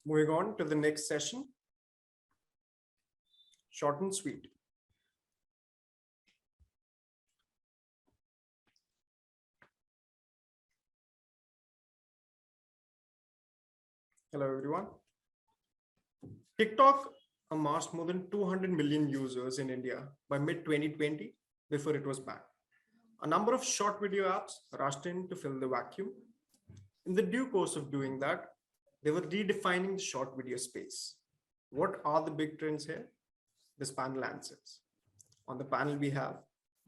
Moving on to the next session. Short and sweet. Hello, everyone. TikTok amassed more than 200 million users in India by mid-2020 before it was banned. A number of short video apps rushed in to fill the vacuum. In the due course of doing that, they were redefining the short video space. What are the big trends here? This panel answers. On the panel, we have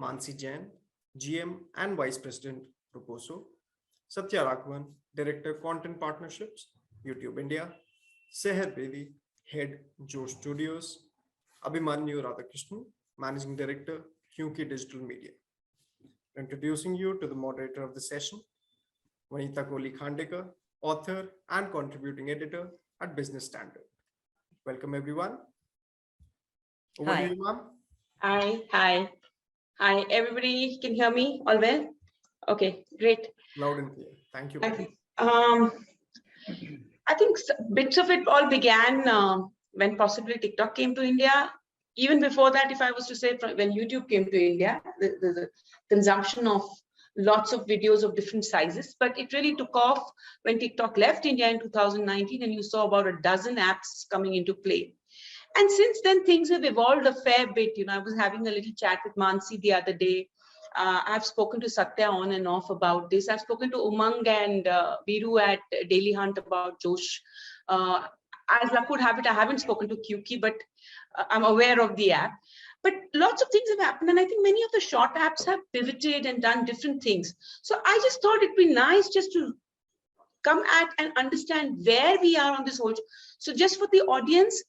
Mansi Jain, GM and Vice President, Proposo, Satya Raghavan, Director, Content Partnerships, YouTube India, Seher Bedi, Head, Joe Studios, Abhimanyu Radhakrishnan, Managing Director, Kyunki Digital Media. Introducing you to the moderator of the session, Vanita Kohli Khandekar, author and contributing editor at Business Standard. Welcome, everyone. Over to you, ma'am. Hi, everybody can hear me all well? Okay, great. Loud and clear. Thank you. I think bits of it all began when possibly TikTok came to India. Even before that, if I was to say, when YouTube came to India, the consumption of lots of videos of different sizes, but it really took off when TikTok left India in 2019, and you saw about a dozen apps coming into play. And since then, things have evolved a fair bit. I was having a little chat with Mansi the other day. I've spoken to Satya on and off about this. I've spoken to Umang and Biru at Daily Hunt about Josh. As luck would have it, I haven't spoken to Kyunki, but I'm aware of the app. But lots of things have happened, and I think many of the short apps have pivoted and done different things. So I just thought it'd be nice just to come at and understand where we are on this whole. So just for the audience,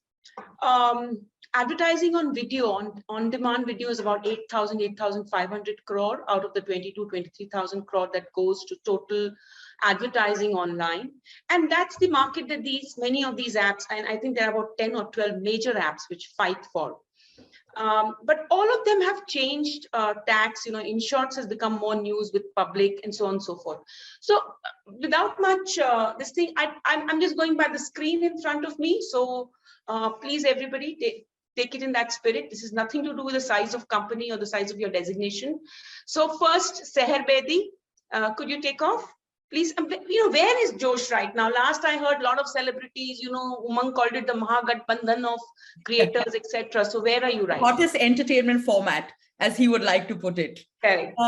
advertising on video, on-demand video is about 8,500 crore out of the 23,000 crore that goes to total advertising online. And that's the market that many of these apps, and I think there are about 10 or 12 major apps which fight for. But all of them have changed tax. InShots has become more news with public and so on and so forth. So without much this thing, I'm just going by the screen in front of me. So please, everybody, take it in that spirit. This is nothing to do with the size of company or the size of your designation. So first, Seher Bedi, could you take off? Please, where is Josh right now? Last I heard a lot of celebrities, Umang called it the Mahagathbandhan of creators, etc. So where are you right now? Hottest entertainment format, as he would like to put it. Correct.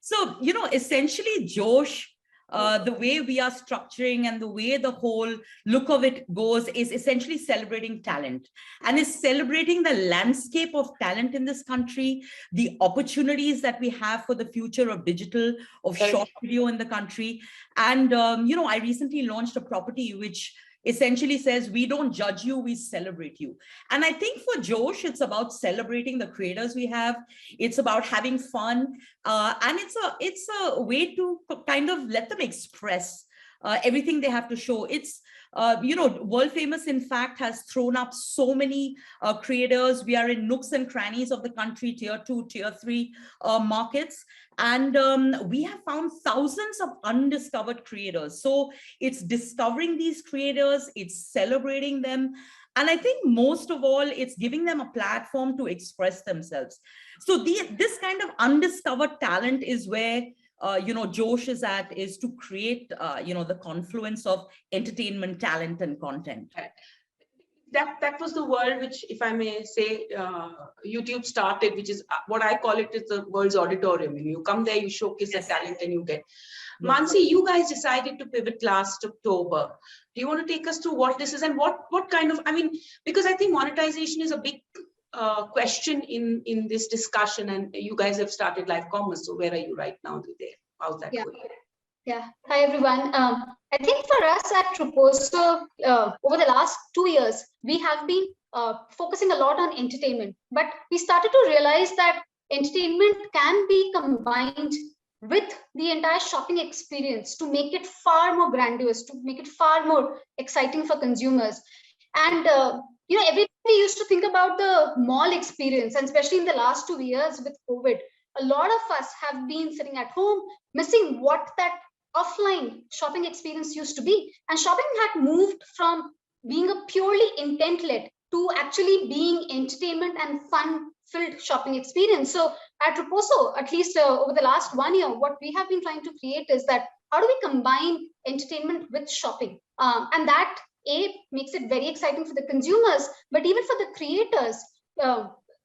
So, essentially, Josh, the way we are structuring and the way the whole look of it goes is essentially celebrating talent, and is celebrating the landscape of talent in this country, the opportunities that we have for the future of digital, of short video in the country. And, I recently launched a property which essentially says, we don't judge you, we celebrate you. And I think for Josh, it's about celebrating the creators we have. It's about having fun. And it's a way to kind of let them express everything they have to show. It's, World Famous, in fact, has thrown up so many creators. We are in nooks and crannies of the country, tier 2, tier 3 markets. And we have found thousands of undiscovered creators. So it's discovering these creators, it's celebrating them. And I think most of all, it's giving them a platform to express themselves. So this kind of undiscovered talent is where Josh is to create, the confluence of entertainment, talent, and content. That was the world which, if I may say, YouTube started, which is what I call it is the world's auditorium. You come there, you showcase the talent, and you get. Mansi, you guys decided to pivot last October. Do you want to take us through what this is and what kind of, because I think monetization is a big question in this discussion, and you guys have started live commerce. So where are you right now there? How's that going? Yeah. Hi, everyone. I think for us at Proposo, over the last 2 years, we have been focusing a lot on entertainment, but we started to realize that entertainment can be combined with the entire shopping experience to make it far more grandiose, to make it far more exciting for consumers. And everybody used to think about the mall experience, and especially in the last 2 years with COVID, a lot of us have been sitting at home, missing what that offline shopping experience used to be. And shopping had moved from being a purely intent-led to actually being entertainment and fun-filled shopping experience. So at Reposo, at least over the last 1 year, what we have been trying to create is that how do we combine entertainment with shopping? And that makes it very exciting for the consumers, but even for the creators,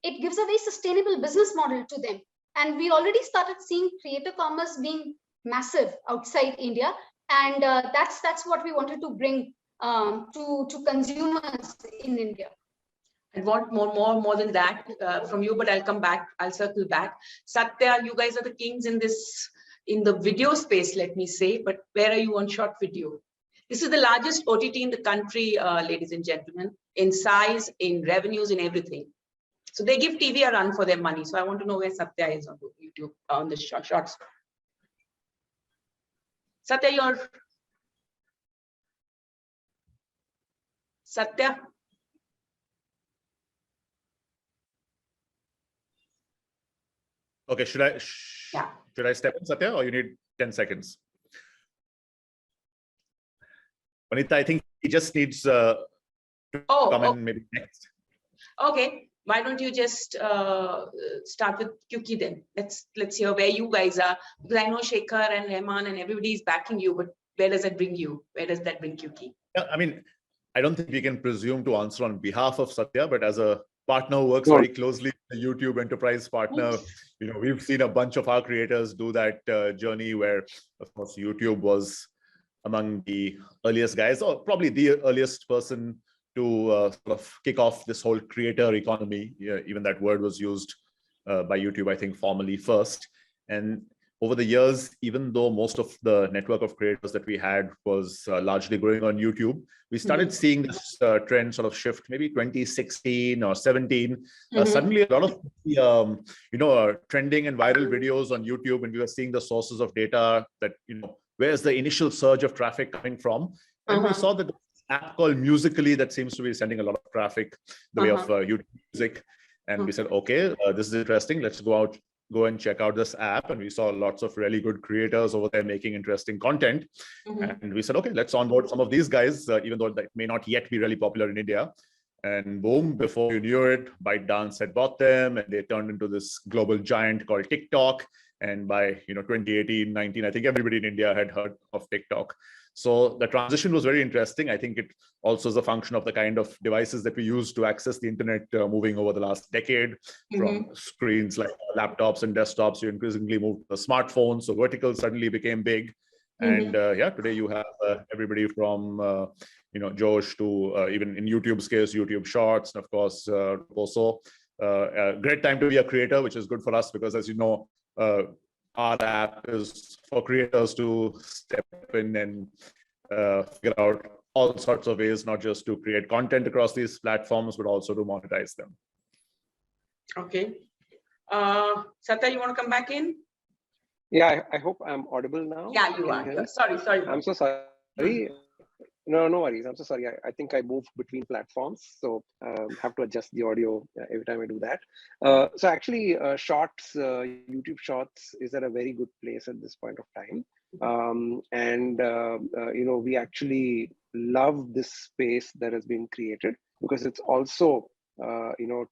it gives a very sustainable business model to them. And we already started seeing creator commerce being massive outside India, and that's what we wanted to bring to consumers in India. I want more than that from you, but I'll come back. I'll circle back. Satya, you guys are the kings in the video space, let me say. But where are you on short video? This is the largest OTT in the country, ladies and gentlemen, in size, in revenues, in everything. So they give TV a run for their money. So I want to know where Satya is on YouTube, on the shorts. Satya, Satya. Okay, should I step in, Satya, or you need 10 seconds? Vanita, I think he just needs to come in maybe next. Okay, why don't you just start with Kyuki then? Let's hear where you guys are, because I know Shekhar and Rahman and everybody is backing you, but where does that bring you? Where does that bring Kyuki? Yeah, I mean, I don't think we can presume to answer on behalf of Satya, but as a partner who works very closely with the YouTube enterprise partner, we've seen a bunch of our creators do that journey where, of course, YouTube was among the earliest guys, or probably the earliest person to sort of kick off this whole creator economy. Yeah, even that word was used by YouTube, I think, formally first. And over the years, even though most of the network of creators that we had was largely growing on YouTube, we started seeing this trend sort of shift, maybe 2016 or 17. Suddenly, a lot of trending and viral videos on YouTube, and we were seeing the sources of data that, where's the initial surge of traffic coming from? And we saw that app called Musical.ly that seems to be sending a lot of traffic the way of YouTube Music. And we said, okay, this is interesting. Let's go and check out this app. And we saw lots of really good creators over there making interesting content. And we said, okay, let's onboard some of these guys, even though that may not yet be really popular in India. And boom, before you knew it, ByteDance had bought them and they turned into this global giant called TikTok. And by 2018, 19, I think everybody in India had heard of TikTok. So the transition was very interesting. I think it also is a function of the kind of devices that we use to access the internet moving over the last decade, from screens like laptops and desktops, you increasingly moved to smartphones. So vertical suddenly became big. And today you have everybody from, Josh to even in YouTube's case, YouTube Shorts, and of course, also a great time to be a creator, which is good for us because, as you know, our app is for creators to step in and figure out all sorts of ways, not just to create content across these platforms, but also to monetize them. Okay. Satya, you want to come back in? Yeah, I hope I'm audible now. Yeah, you are. Sorry. I'm so sorry. No worries. I'm so sorry. I think I moved between platforms, so have to adjust the audio every time I do that. So actually, Shorts, YouTube Shorts is at a very good place at this point of time. We actually love this space that has been created because it's also,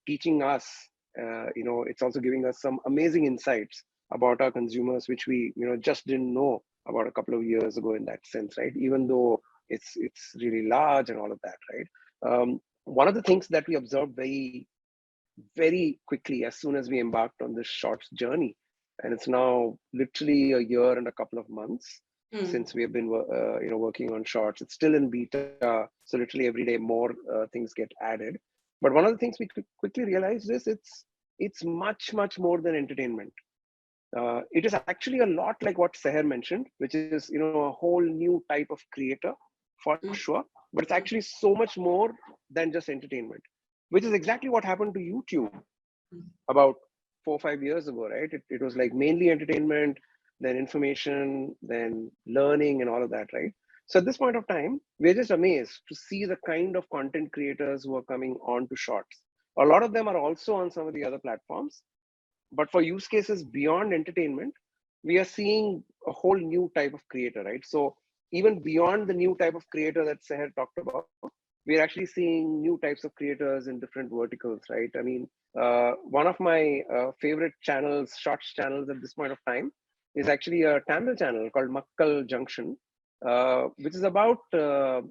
teaching us, it's also giving us some amazing insights about our consumers, which we, just didn't know about a couple of years ago in that sense, right? Even though it's really large and all of that, right? One of the things that we observed very, very quickly as soon as we embarked on this Shorts journey, and it's now literally a year and a couple of months since we have been working on Shorts. It's still in beta, so literally every day more things get added. But one of the things we quickly realized is it's much more than entertainment. It is actually a lot like what Seher mentioned, which is a whole new type of creator for sure, but it's actually so much more than just entertainment, which is exactly what happened to YouTube about 4 or 5 years ago, right? It was like mainly entertainment, then information, then learning and all of that, right? So at this point of time, we're just amazed to see the kind of content creators who are coming on to Shorts. A lot of them are also on some of the other platforms, but for use cases beyond entertainment, we are seeing a whole new type of creator, right? So even beyond the new type of creator that Seher talked about, we're actually seeing new types of creators in different verticals, right? I mean, one of my favorite channels, shorts channels at this point of time, is actually a Tamil channel called Makkal Junction, which is about a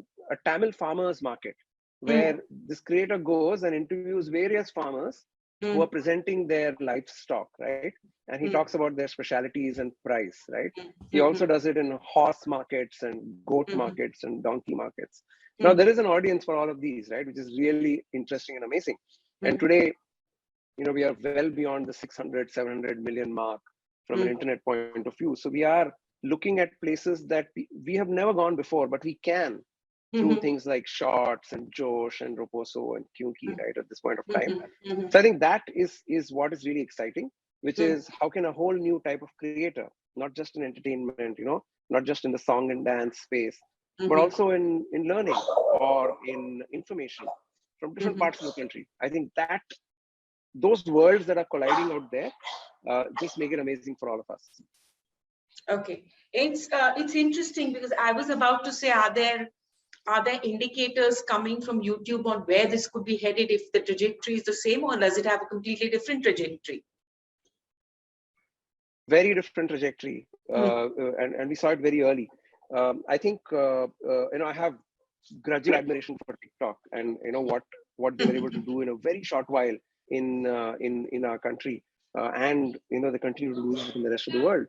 Tamil farmers market, where this creator goes and interviews various farmers who are presenting their livestock, right? And he talks about their specialities and price, right? He also does it in horse markets and goat markets and donkey markets. Now, there is an audience for all of these, right? Which is really interesting and amazing. And today, we are well beyond the 600, 700 million mark from an internet point of view. So we are looking at places that we have never gone before, but we can through things like Shorts and Josh and Roposo and Kyunki, right, at this point of time. So I think that is what is really exciting, which is how can a whole new type of creator, not just in entertainment, not just in the song and dance space, but also in learning or in information from different parts of the country. I think that those worlds that are colliding out there just make it amazing for all of us. Okay, it's interesting because I was about to say, are there indicators coming from YouTube on where this could be headed if the trajectory is the same, or does it have a completely different trajectory? Very different trajectory, and we saw it very early. I think I have grudging admiration for TikTok and what they were able to do in a very short while in our country, and they continue to do it in the rest of the world.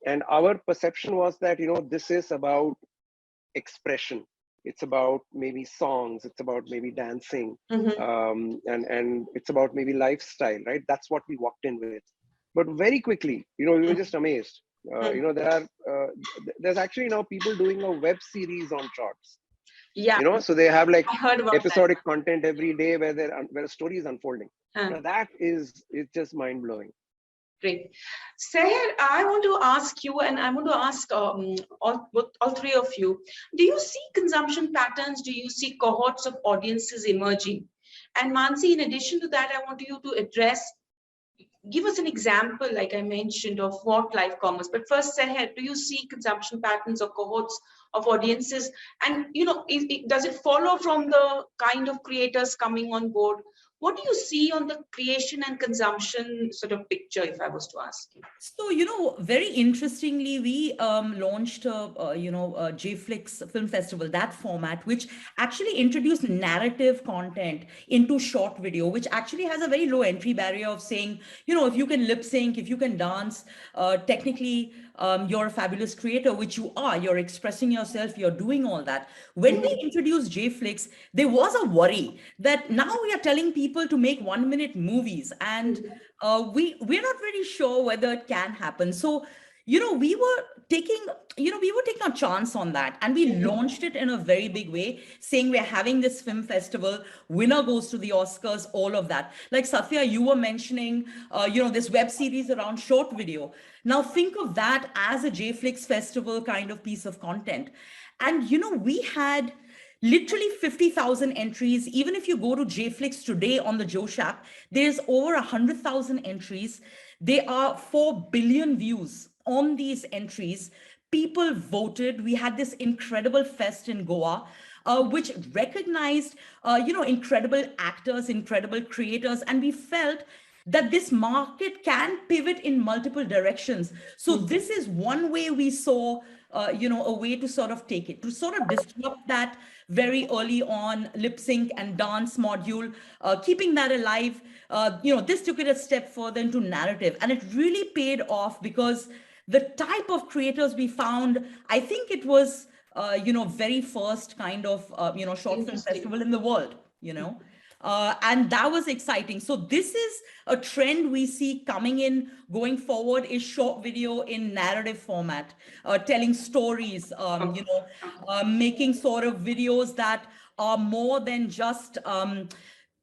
And our perception was that this is about expression. It's about maybe songs. It's about maybe dancing, and it's about maybe lifestyle, right? That's what we walked in with. But very quickly, we were just amazed. There's actually now people doing a web series on Shorts. Yeah. So they have like episodic content every day where a story is unfolding. Now that is just mind blowing. Great. Seher, I want to ask you, and I want to ask all three of you, do you see consumption patterns? Do you see cohorts of audiences emerging? And Mansi, in addition to that, I want you to give us an example, like I mentioned, of what live commerce. But first, Seher, do you see consumption patterns or cohorts of audiences? And, does it follow from the kind of creators coming on board? What do you see on the creation and consumption sort of picture, if I was to ask you? So, very interestingly, we launched JFlix Film Festival, that format, which actually introduced narrative content into short video, which actually has a very low entry barrier of saying, if you can lip sync, if you can dance, technically, you're a fabulous creator, which you are. You're expressing yourself, you're doing all that. When we introduced JFlix, there was a worry that now we are telling people to make 1-minute movies, and we're not really sure whether it can happen. So, we were taking a chance on that, and we launched it in a very big way, saying we're having this film festival, winner goes to the Oscars, all of that. Like Safia, you were mentioning, this web series around short video. Now think of that as a JFlix festival kind of piece of content. And, we had literally 50,000 entries. Even if you go to JFlix today on the Josh app, there's over 100,000 entries. There are 4 billion views on these entries. People voted. We had this incredible fest in Goa, which recognized, incredible actors, incredible creators. And we felt that this market can pivot in multiple directions. So this is one way we saw, a way to sort of take it, to sort of disrupt that very early on lip sync and dance module, keeping that alive. This took it a step further into narrative, and it really paid off because the type of creators we found, I think it was, very first kind of, short film festival in the world, and that was exciting. So this is a trend we see coming in going forward, is short video in narrative format, telling stories, making sort of videos that are more than just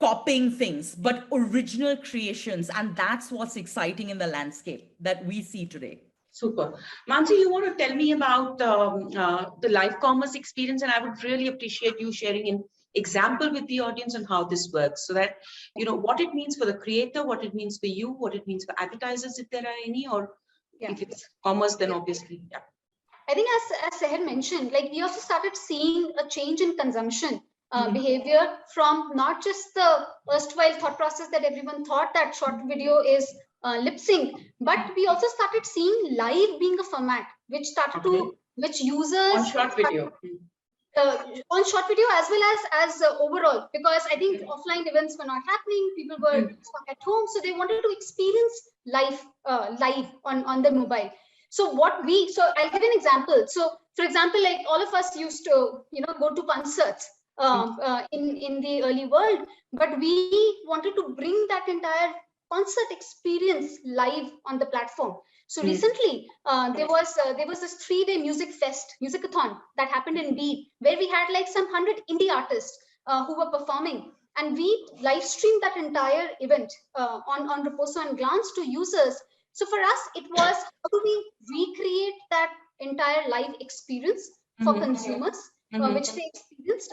copying things, but original creations. And that's what's exciting in the landscape that we see today. Super. Mansi, you want to tell me about the live commerce experience, and I would really appreciate you sharing an example with the audience on how this works, so that what it means for the creator, what it means for you, what it means for advertisers, if there are any, or if it's commerce, then obviously, I think as Seher mentioned, like we also started seeing a change in consumption behavior from not just the erstwhile thought process that everyone thought that short video is lip sync, but we also started seeing live being a format, which started to, which users On short video. on short video as well as overall, because I think offline events were not happening, people were stuck at home, so they wanted to experience live on the mobile. So what we, so I'll give an example. So for example, like all of us used to, you know, go to concerts in the early world, but we wanted to bring that entire concert experience live on the platform. So recently, there was this 3-day music fest, musicathon that happened in Beed, where we had like some 100 indie artists who were performing, and we live streamed that entire event on Reposo and Glance to users. So for us, it was how do we recreate that entire live experience for consumers, which they experienced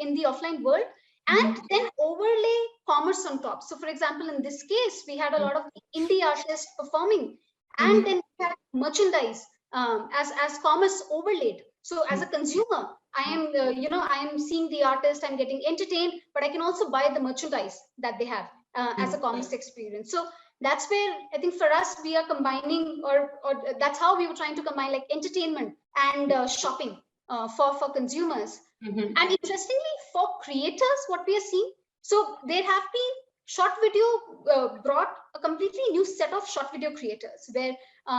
in the offline world, and then overlay commerce on top. So for example, in this case, we had a lot of indie artists performing, and then we had merchandise as commerce overlaid. So as a consumer, I am I am seeing the artist, I'm getting entertained, but I can also buy the merchandise that they have as a commerce experience. So that's where I think for us, we are combining, or that's how we were trying to combine like entertainment and shopping for consumers. And interestingly, for creators, what we are seeing, so there have been short video brought a completely new set of short video creators, where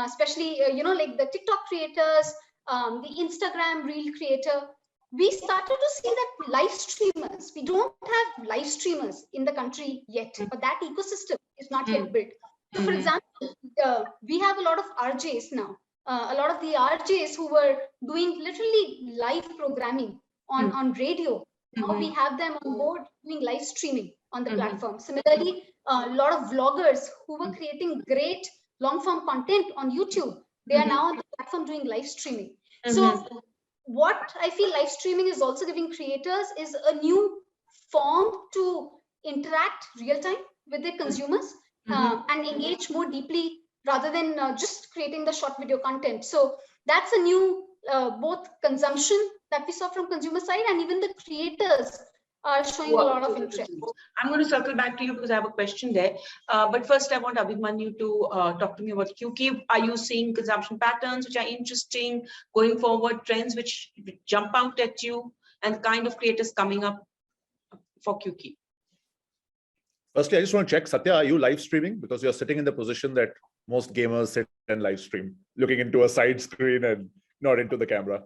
especially like the TikTok creators, the Instagram reel creator, we started to see that live streamers, we don't have live streamers in the country yet, but that ecosystem is not yet built. So for example, we have a lot of RJs now, a lot of the RJs who were doing literally live programming on radio. Now we have them on board doing live streaming on the platform. Similarly, a lot of vloggers who were creating great long form content on YouTube, they are now on the platform doing live streaming. So what I feel live streaming is also giving creators is a new form to interact real time with their consumers and engage more deeply rather than just creating the short video content. So that's a new both consumption that we saw from consumer side, and even the creators are showing a lot of interest. I'm going to circle back to you because I have a question there. But first, I want Abhimanyu to talk to me about QQ. Are you seeing consumption patterns which are interesting going forward, trends which jump out at you, and kind of creators coming up for QQ? Firstly, I just want to check, Satya, are you live streaming? Because you're sitting in the position that most gamers sit and live stream, looking into a side screen and not into the camera.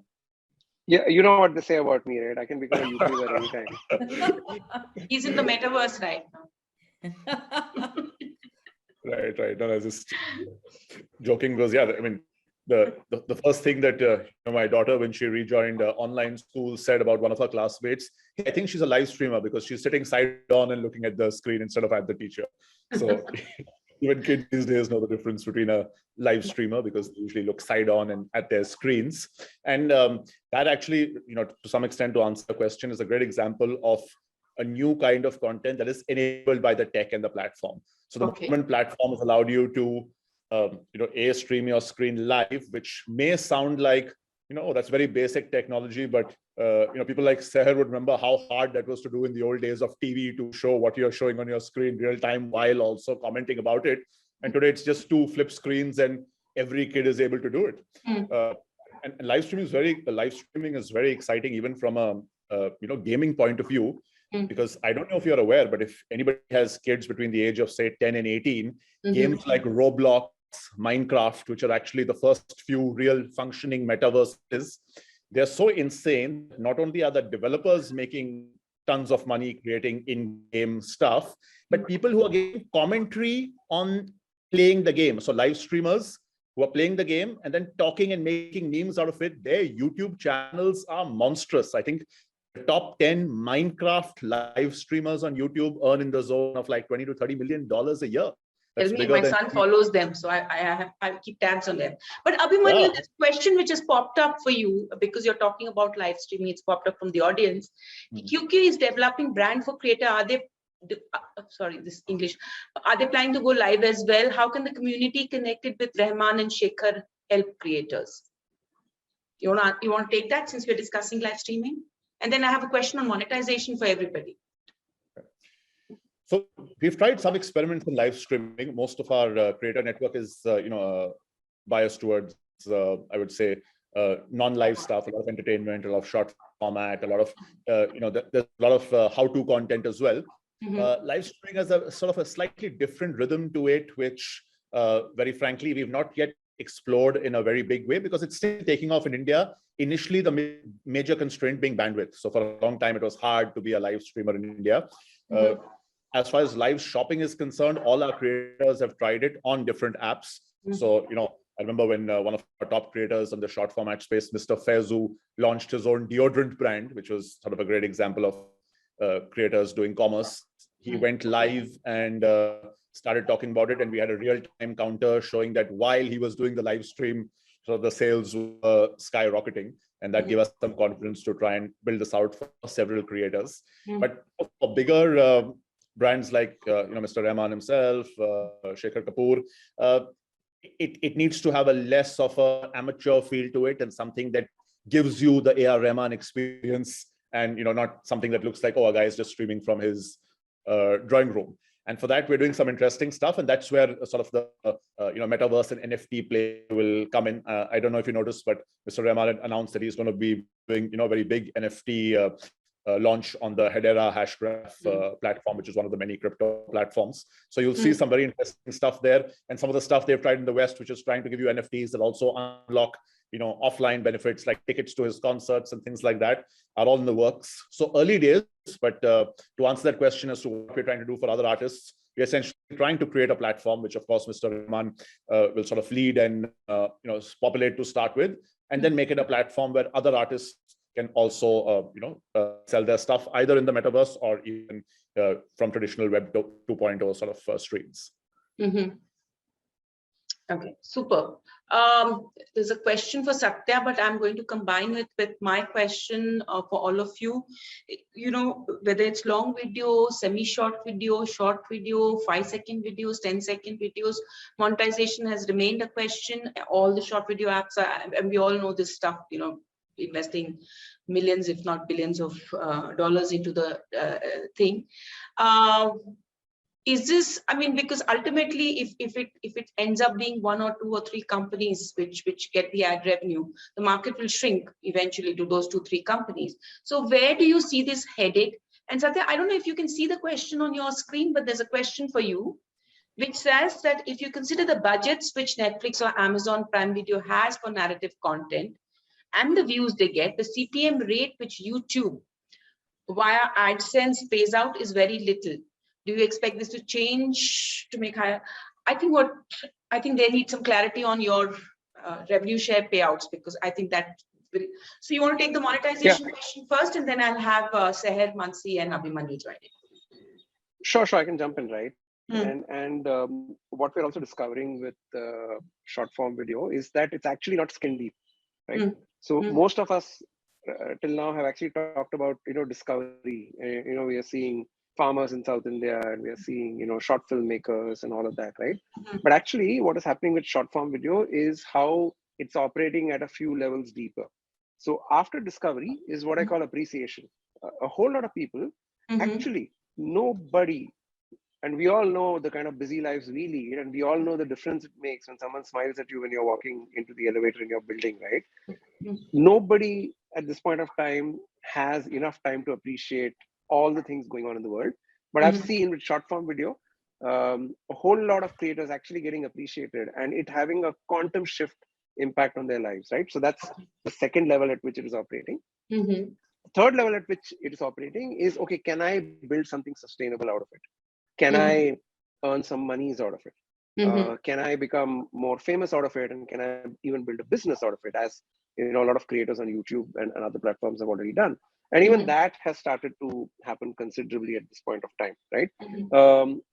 Yeah, you know what they say about me, right? I can become a YouTuber anytime. He's in the metaverse right now. Right. No, I was just joking because, yeah, I mean, the first thing that my daughter, when she rejoined online school, said about one of her classmates, hey, I think she's a live streamer because she's sitting side on and looking at the screen instead of at the teacher. So even kids these days know the difference between a live streamer because they usually look side on and at their screens. And that actually, to some extent, to answer the question, is a great example of a new kind of content that is enabled by the tech and the platform. So the movement platform has allowed you to stream your screen live, which may sound like, that's very basic technology, but people like Seher would remember how hard that was to do in the old days of TV, to show what you're showing on your screen real time while also commenting about it. And today it's just 2 flip screens and every kid is able to do it. And live streaming is very exciting, even from a gaming point of view, because I don't know if you're aware, but if anybody has kids between the age of say 10 and 18, games like Roblox, Minecraft, which are actually the first few real functioning metaverses, they're so insane. Not only are the developers making tons of money creating in-game stuff, but people who are giving commentary on playing the game. So live streamers who are playing the game and then talking and making memes out of it, their YouTube channels are monstrous. I think the top 10 Minecraft live streamers on YouTube earn in the zone of like $20 to $30 million a year. Tell me, my son follows them, so I keep tabs on them. But Abhimanyu, this question which has popped up for you, because you're talking about live streaming, it's popped up from the audience. QQ is developing brand for creator. Are they, are they planning to go live as well? How can the community connected with Rahman and Shekhar help creators? You want to take that since we're discussing live streaming And then I have a question on monetization for everybody. So we've tried some experiments in live streaming. Most of our creator network is, biased towards, I would say, non-live stuff, a lot of entertainment, a lot of short format, a lot of, there's a lot of how-to content as well. Live streaming has a sort of a slightly different rhythm to it, which very frankly, we've not yet explored in a very big way because it's still taking off in India. Initially, the major constraint being bandwidth. So for a long time, it was hard to be a live streamer in India. As far as live shopping is concerned, all our creators have tried it on different apps. So, I remember when one of our top creators in the short format space, Mr. Faizu, launched his own deodorant brand, which was sort of a great example of creators doing commerce. He went live and started talking about it, and we had a real-time counter showing that while he was doing the live stream, so the sales were skyrocketing, and that gave us some confidence to try and build this out for several creators. But for bigger brands like Mr. Rahman himself, Shekhar Kapoor, it needs to have a less of an amateur feel to it and something that gives you the A.R. Rahman experience, and not something that looks like, oh, a guy is just streaming from his drawing room. And for that, we're doing some interesting stuff, and that's where sort of the metaverse and NFT play will come in. I don't know if you noticed, but Mr. Rahman announced that he's going to be doing very big NFT launch on the Hedera Hashgraph platform, which is one of the many crypto platforms. So you'll see some very interesting stuff there, and some of the stuff they've tried in the West, which is trying to give you NFTs that also unlock offline benefits like tickets to his concerts and things like that, are all in the works. So early days, but to answer that question as to what we're trying to do for other artists, we're essentially trying to create a platform, which of course Mr. Rahman will sort of lead and populate to start with, and then make it a platform where other artists can also sell their stuff either in the metaverse or even from traditional Web 2.0 sort of streams. Okay, super. There's a question for Satya, but I'm going to combine it with my question for all of you. Whether it's long video, semi-short video, short video, 5-second videos, 10-second videos, monetization has remained a question. All the short video apps are, and we all know this stuff, investing millions, if not billions of dollars into the thing. Is this, because ultimately, if it ends up being 1 or 2 or 3 companies which get the ad revenue, the market will shrink eventually to those 2-3 companies. So where do you see this headed? And Satya, I don't know if you can see the question on your screen, but there's a question for you, which says that if you consider the budgets which Netflix or Amazon Prime Video has for narrative content and the views they get, the CPM rate which YouTube via AdSense pays out is very little. Do you expect this to change to make higher? I think they need some clarity on your revenue share payouts, because I think that will. So you want to take the monetization question first, and then I'll have Seher, Mansi, and Abhimanyu join in. Sure, I can jump in, right? And what we're also discovering with short form video is that it's actually not skin deep, right? So most of us till now have actually talked about discovery. We are seeing farmers in South India, and we are seeing short filmmakers and all of that, right? But actually what is happening with short form video is how it's operating at a few levels deeper. So after discovery is what I call appreciation. A whole lot of people, actually nobody, and we all know the kind of busy lives we lead, and we all know the difference it makes when someone smiles at you when you're walking into the elevator in your building, right? Nobody at this point of time has enough time to appreciate all the things going on in the world. But I've seen with short form video, a whole lot of creators actually getting appreciated and it having a quantum shift impact on their lives, right? So that's the second level at which it is operating. Third level at which it is operating is, okay, can I build something sustainable out of it? Can I earn some monies out of it? Can I become more famous out of it? And can I even build a business out of it, as a lot of creators on YouTube and other platforms have already done? And even that has started to happen considerably at this point of time, right?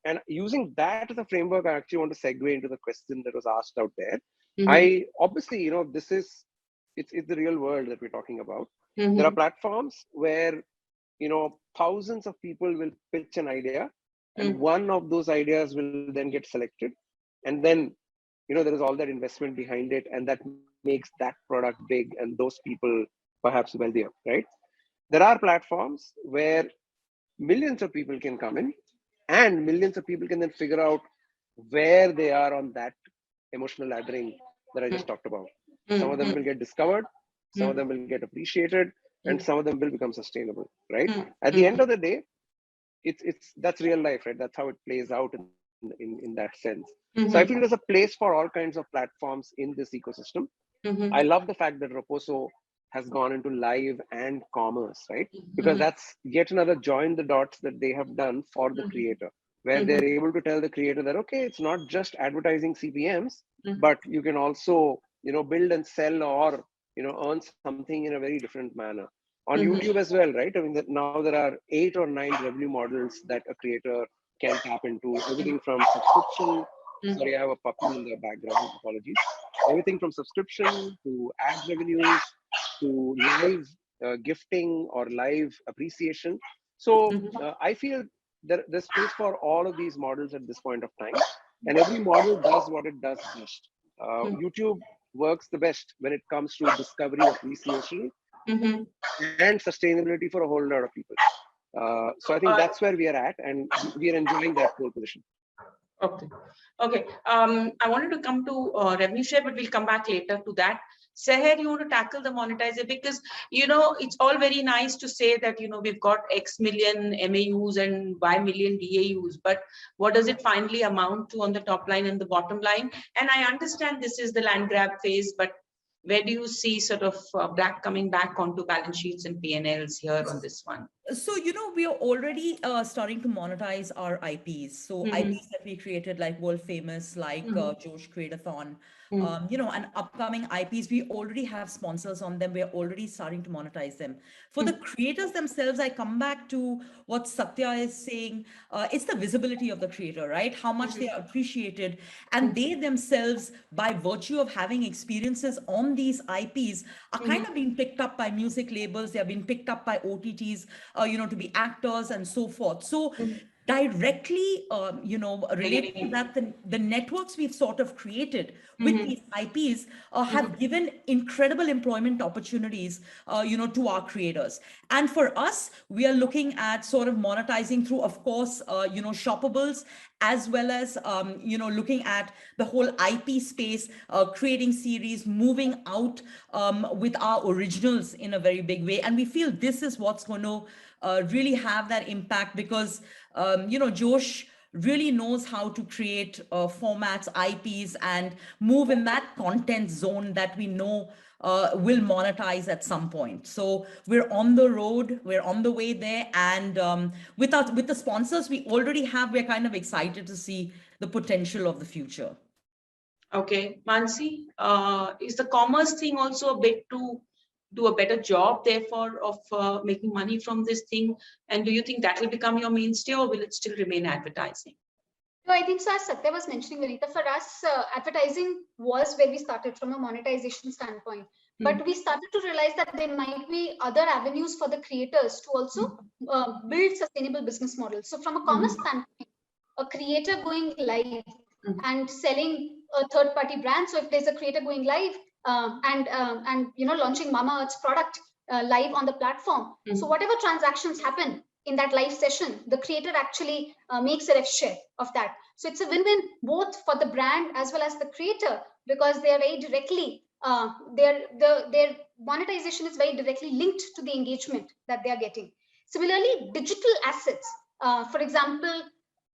And using that as a framework, I actually want to segue into the question that was asked out there. I obviously, it's the real world that we're talking about. There are platforms where, thousands of people will pitch an idea, and one of those ideas will then get selected. And then, there is all that investment behind it, and that makes that product big and those people perhaps wealthier, right? there are platforms where millions of people can come in, and millions of people can then figure out where they are on that emotional laddering that I just talked about. Some of them will get discovered, some of them will get appreciated, and some of them will become sustainable, right? At the end of the day, that's real life, right? That's how it plays out in that sense. So I feel there's a place for all kinds of platforms in this ecosystem. I love the fact that Raposo has gone into live and commerce, right? Because that's yet another join the dots that they have done for the creator, where they're able to tell the creator that, okay, it's not just advertising CPMs, but you can also, build and sell or, earn something in a very different manner. On YouTube as well, right? I mean, now there are 8 or 9 revenue models that a creator can tap into, everything from subscription. Sorry, I have a puppy in the background, apologies. Everything from subscription to ad revenues to live gifting or live appreciation. So I feel there's space for all of these models at this point of time, and every model does what it does best. YouTube works the best when it comes to discovery, appreciation, and sustainability for a whole lot of people. So I think that's where we are at, and we are enjoying that pole position. Okay. I wanted to come to revenue share, but we'll come back later to that. Seher, you want to tackle the monetizer, because it's all very nice to say that we've got X million MAUs and Y million DAUs, but what does it finally amount to on the top line and the bottom line? And I understand this is the land grab phase, but where do you see sort of Black coming back onto balance sheets and P&Ls here on this one? So, we are already starting to monetize our IPs. So IPs that we created, like world famous, like Josh Create-a-thon, and upcoming IPs, we already have sponsors on them. We're already starting to monetize them. For the creators themselves, I come back to what Satya is saying. It's the visibility of the creator, right? How much they are appreciated. And they themselves, by virtue of having experiences on these IPs, are kind of being picked up by music labels. They're being picked up by OTTs, to be actors and so forth. So directly, related to that, the networks we've sort of created with these IPs have given incredible employment opportunities, to our creators. And for us, we are looking at sort of monetizing through, of course, shoppables, as well as, looking at the whole IP space, creating series, moving out with our originals in a very big way. And we feel this is what's going to really have that impact, because, Josh really knows how to create formats, IPs, and move in that content zone that we know will monetize at some point. So we're on the road, we're on the way there. And with the sponsors we already have, we're kind of excited to see the potential of the future. Okay, Mansi, is the commerce thing also a bit to do a better job, therefore, of making money from this thing? And do you think that will become your mainstay, or will it still remain advertising? No, I think so. As Satya was mentioning, Vanita, for us, advertising was where we started from a monetization standpoint. But we started to realize that there might be other avenues for the creators to also build sustainable business models. So from a commerce standpoint, a creator going live and selling a third-party brand. So if there's a creator going live and launching Mamaearth's product live on the platform, so whatever transactions happen in that live session, the creator actually makes a rev share of that. So it's a win-win both for the brand as well as the creator, because they are very directly their monetization is very directly linked to the engagement that they are getting. Similarly, digital assets, for example,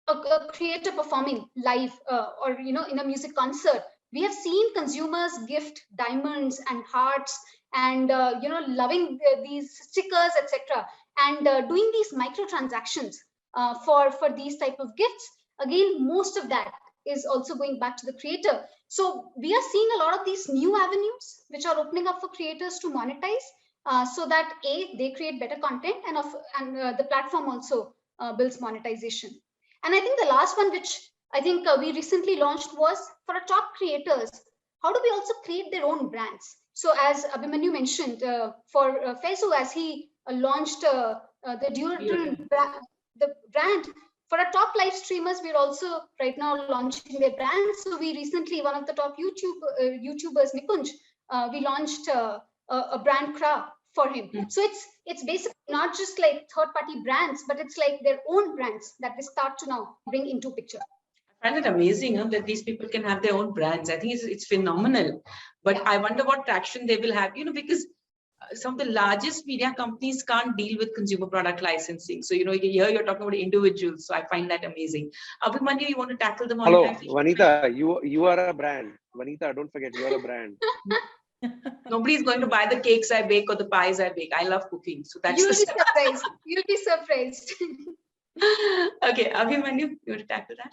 a creator performing live or in a music concert, we have seen consumers gift diamonds and hearts and loving these stickers, etc., and doing these microtransactions for these type of gifts. Again, most of that is also going back to the creator. So we are seeing a lot of these new avenues which are opening up for creators to monetize, so that they create better content, and the platform also builds monetization. And I think the last one, which I think we recently launched, was for our top creators. How do we also create their own brands? So as Abhimanyu mentioned, for Faizu, as he launched the brand, for our top live streamers, we're also right now launching their brands. So we recently, one of the top YouTubers, Nikunj, we launched a brand Kra for him. So it's basically not just like third-party brands, but it's like their own brands that they start to now bring into picture. I find it amazing that these people can have their own brands. I think it's phenomenal. But I wonder what traction they will have, because some of the largest media companies can't deal with consumer product licensing. So, here you're talking about individuals. So I find that amazing. Abhimanyu, you want to tackle the monetization? Hello, Vanita, you are a brand. Vanita, don't forget, you are a brand. Nobody's going to buy the cakes I bake or the pies I bake. I love cooking. So that's You'll be surprised. You'll be surprised. Okay, Abhimanyu, you want to tackle that?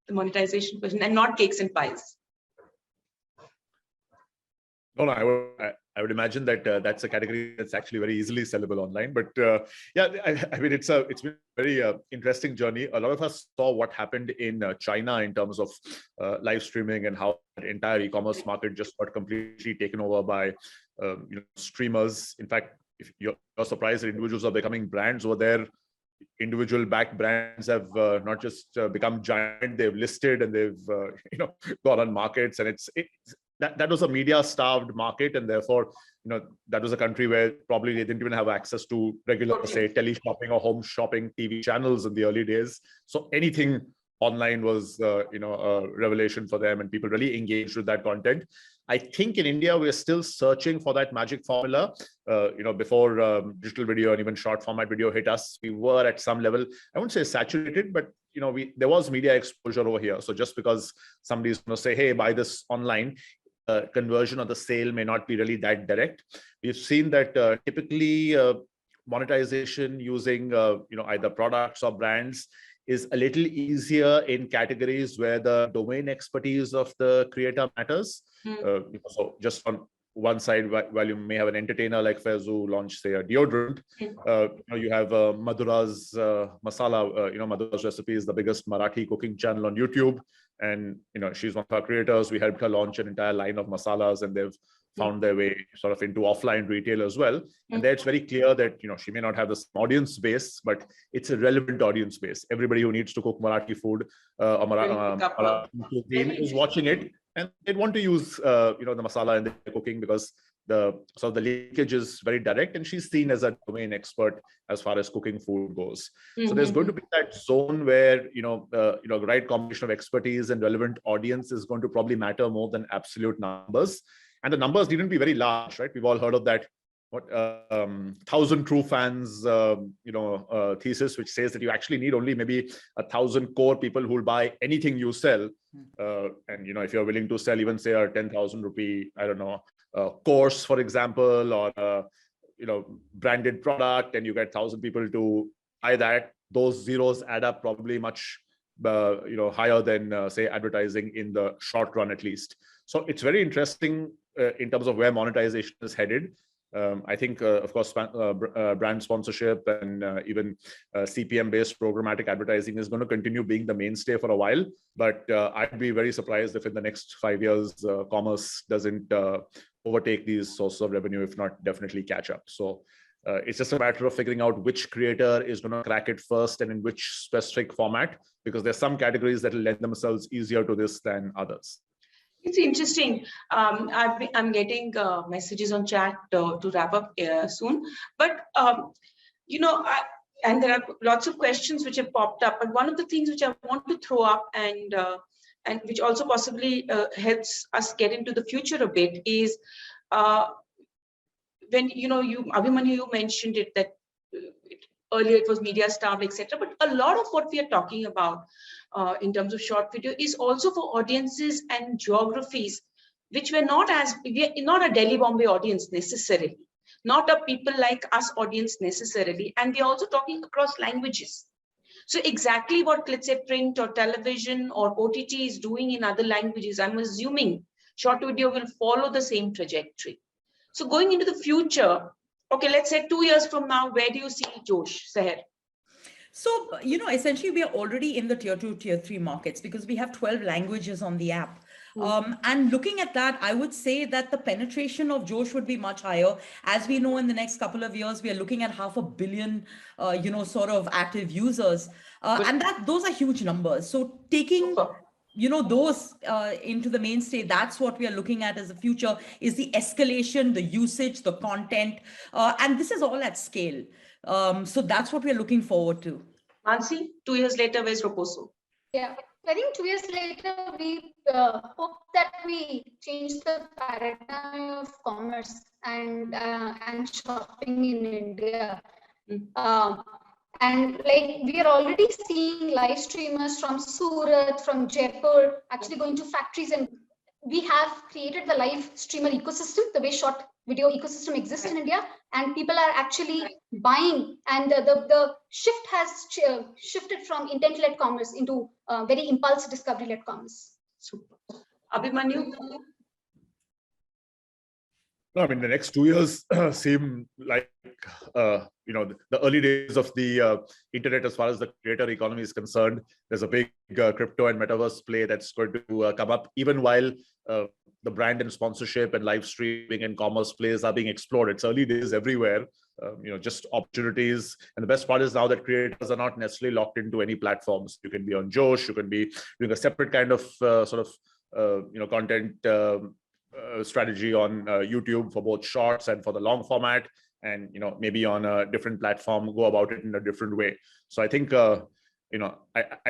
The monetization question, and not cakes and pies. No, I would imagine that that's a category that's actually very easily sellable online. But yeah, I mean, it's been a very interesting journey. A lot of us saw what happened in China in terms of live streaming and how the entire e-commerce market just got completely taken over by streamers. In fact, if you're surprised that individuals are becoming brands over there, individual backed brands have not just become giant, they've listed and they've gone on markets, and that was a media starved market, and therefore that was a country where probably they didn't even have access to regular, say, tele shopping or home shopping TV channels in the early days. So anything online was a revelation for them, and people really engaged with that content. I think in India we're still searching for that magic formula. Before digital video and even short format video hit us, we were at some level, I wouldn't say saturated, but there was media exposure over here. So just because somebody's going to say, hey, buy this online, conversion or the sale may not be really that direct. We've seen that typically monetization using either products or brands is a little easier in categories where the domain expertise of the creator matters. So just on one side, while you may have an entertainer like Faizu launch, say, a deodorant, you have Madhura's Masala. Madhura's Recipe is the biggest Marathi cooking channel on YouTube. And, she's one of our creators. We helped her launch an entire line of masalas, and they've found their way sort of into offline retail as well. And there it's very clear that, she may not have the audience base, but it's a relevant audience base. Everybody who needs to cook Marathi food or Marathi cuisine is watching it, and they'd want to use, the masala in their cooking because the leakage is very direct, and she's seen as a domain expert as far as cooking food goes. So there's going to be that zone where, the right combination of expertise and relevant audience is going to probably matter more than absolute numbers. And the numbers needn't be very large, right? We've all heard of that 1,000 true fans, thesis, which says that you actually need only maybe 1,000 core people who will buy anything you sell. And if you're willing to sell even say a 10,000 rupee, course, for example, or branded product, and you get 1,000 people to buy that, those zeros add up probably much higher than say advertising in the short run at least. So it's very interesting in terms of where monetization is headed. I think, of course, brand sponsorship and even CPM-based programmatic advertising is going to continue being the mainstay for a while. But I'd be very surprised if in the next 5 years, commerce doesn't overtake these sources of revenue, if not definitely catch up. So it's just a matter of figuring out which creator is going to crack it first and in which specific format, because there's some categories that will lend themselves easier to this than others. It's interesting. I'm getting messages on chat to wrap up soon, but and there are lots of questions which have popped up. But one of the things which I want to throw up and which also possibly helps us get into the future a bit is when Abhimanyu, you mentioned it that earlier it was media starved, etc. But a lot of what we are talking about in terms of short video is also for audiences and geographies which were not a Delhi Bombay audience necessarily, not a people like us audience necessarily, and we're also talking across languages. So exactly what, let's say, print or television or OTT is doing in other languages, I'm assuming short video will follow the same trajectory. So going into the future, okay, let's say 2 years from now, where do you see Josh, Seher? So, essentially, we are already in the tier 2, tier 3 markets because we have 12 languages on the app. And looking at that, I would say that the penetration of Josh would be much higher. As we know, in the next couple of years, we are looking at 500 million, sort of active users. And those are huge numbers. So taking those into the mainstay. That's what we are looking at as the future, is the escalation, the usage, the content, and this is all at scale. So that's what we're looking forward to. Mansi, 2 years later, where's Roposo? Yeah, I think 2 years later, we hope that we change the paradigm of commerce and shopping in India. And like we are already seeing live streamers from Surat, from Jaipur, actually going to factories, and we have created the live streamer ecosystem, the way short video ecosystem exists in India, and people are actually buying, and the shift has shifted from intent-led commerce into very impulse discovery-led commerce. Super. Abhimanyu? No, I mean, the next 2 years seem like, the early days of the internet as far as the creator economy is concerned. There's a big crypto and metaverse play that's going to come up, even while the brand and sponsorship and live streaming and commerce plays are being explored. It's early days everywhere, just opportunities. And the best part is now that creators are not necessarily locked into any platforms. You can be on Josh, you can be doing a separate kind of content strategy on YouTube for both shorts and for the long format, and maybe on a different platform go about it in a different way. So I think I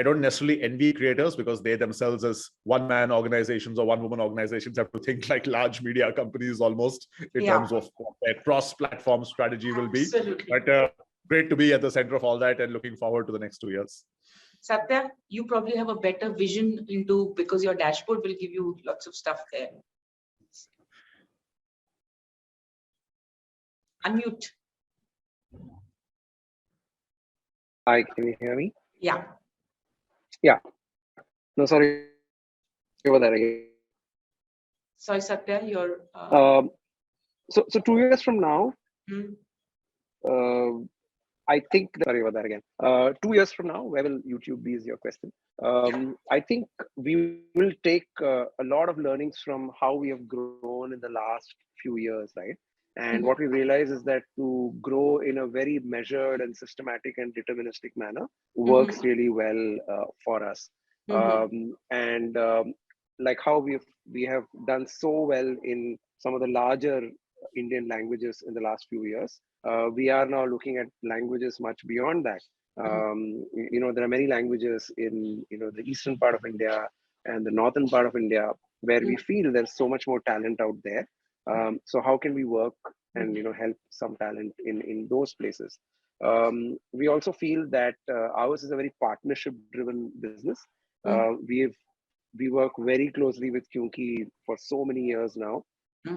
don't necessarily envy creators, because they themselves as one-man organizations or one-woman organizations have to think like large media companies almost in terms of what their cross-platform strategy will be. But great to be at the center of all that and looking forward to the next 2 years. Satya, you probably have a better vision because your dashboard will give you lots of stuff there. Unmute. Hi, can you hear me? Yeah. Yeah. No, sorry about that again. Sorry, Satya, you're... So 2 years from now, I think, sorry about that again. 2 years from now, where will YouTube be is your question. I think we will take a lot of learnings from how we have grown in the last few years, right? And what we realize is that to grow in a very measured and systematic and deterministic manner works really well for us. Like how we have done so well in some of the larger Indian languages in the last few years, we are now looking at languages much beyond that. There are many languages in the eastern part of India and the northern part of India where we feel there's so much more talent out there. So how can we work and help some talent in those places? We also feel that ours is a very partnership-driven business. We work very closely with Kyunki for so many years now.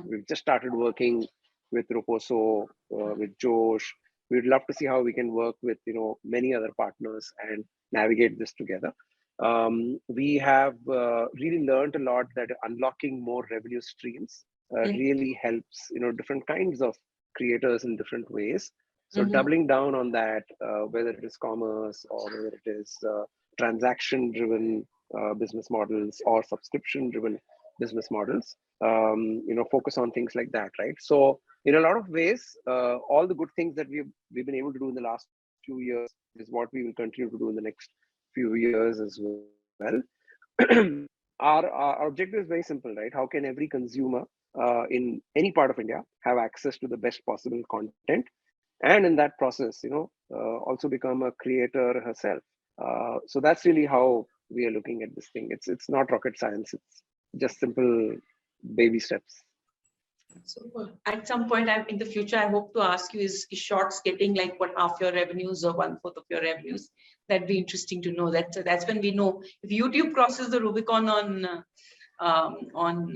We've just started working with Roposo, with Josh. We'd love to see how we can work with many other partners and navigate this together. We have really learned a lot that unlocking more revenue streams really helps different kinds of creators in different ways. So doubling down on that, whether it is commerce or whether it is transaction-driven business models or subscription-driven business models, focus on things like that, right? So in a lot of ways, all the good things that we've been able to do in the last few years is what we will continue to do in the next few years as well. Our objective is very simple, right? How can every consumer in any part of India have access to the best possible content, and in that process, also become a creator herself. So that's really how we are looking at this thing. It's not rocket science. It's just simple baby steps. So at some point in the future, I hope to ask you, is Shorts getting like half your revenues or 1/4 of your revenues? That'd be interesting to know. That's when we know if YouTube crosses the Rubicon on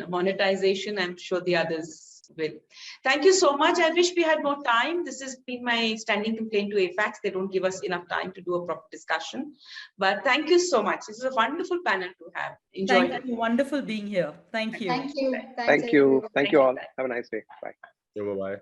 monetization. I'm sure the others will. Thank you so much. I wish we had more time. This has been my standing complaint to AFAX. They don't give us enough time to do a proper discussion. But thank you so much. This is a wonderful panel to have. Enjoyed it. Wonderful being here. Thank you. Thank you. Thank you. Thank you all. Have a nice day. Bye. Bye-bye.